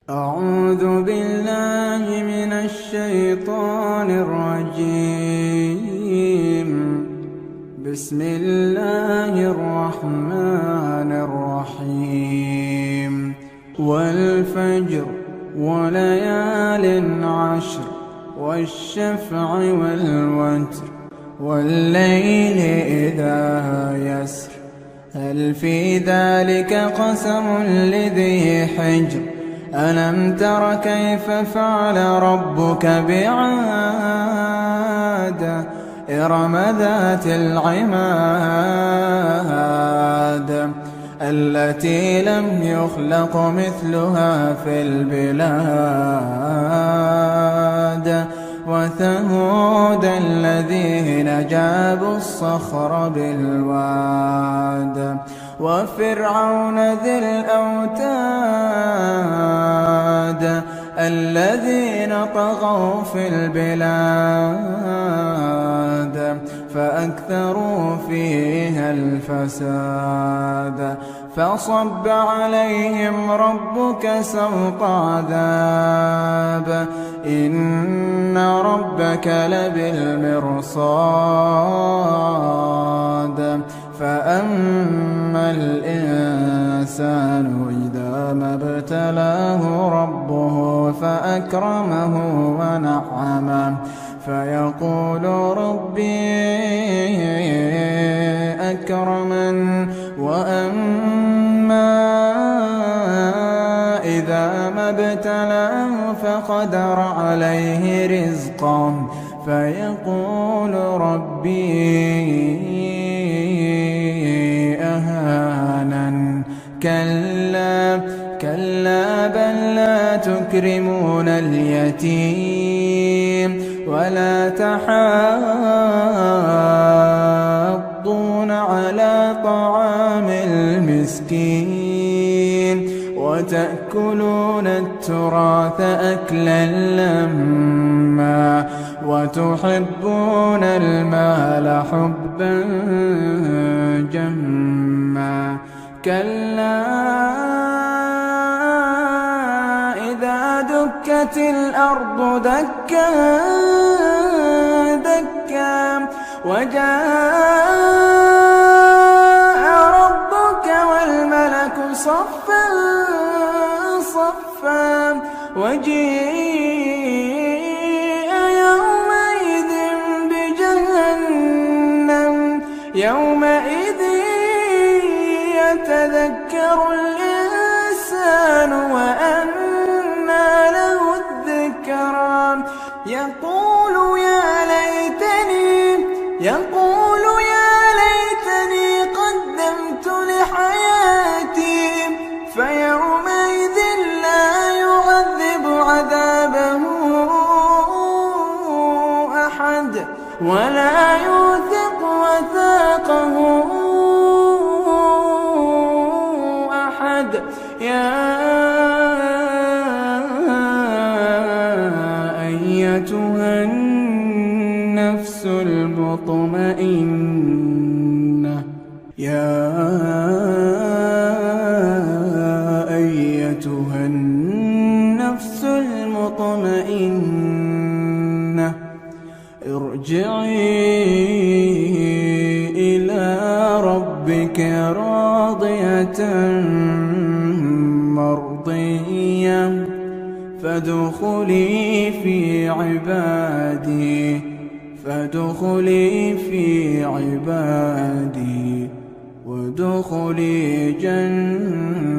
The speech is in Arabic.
أعوذ بالله من الشيطان الرجيم. بسم الله الرحمن الرحيم. والفجر وليال عشر والشفع والوتر والليل إذا يسر هل في ذلك قسم لذي حجر ألم تر كيف فعل ربك بعاد إرم ذات العماد التي لم يخلق مثلها في البلاد وثمود الذين جابوا الصخر بالواد وفرعون ذي الأوتاد الذين طغوا في البلاد فأكثروا فيها الفساد فصب عليهم ربك سوط عذاب إن ربك لبالمرصاد فأما الإنسان إذا ما ابتلاه ربه فأكرمه ونعمه فيقول ربي أكرمن وأما إذا ما ابتلاه فقدر عليه رزقه فيقول ربي أهانن كلا بل لا تكرمون اليتيم ولا تحاضون على طعام المسكين وتأكلون التراث أكلا لما وتحبون المال حبا جما كلا إذا دكت الأرض دكا دكا وجاء ربك والملك صفا صفا وجيء يومئذ بجهنم يومئذ يتذكر الإنسان وأنى له الذكرى يقول يا ليتني قدمت لحياتي فيومئذ لا يعذب عذابه أحد ولا يوثق وثاقه أحد يا أيتها النفس المطمئنة أيتها النفس المطمئنة ارجعي إلى ربك راضية مرضية فادخلي في عبادي وادخلي جنتي.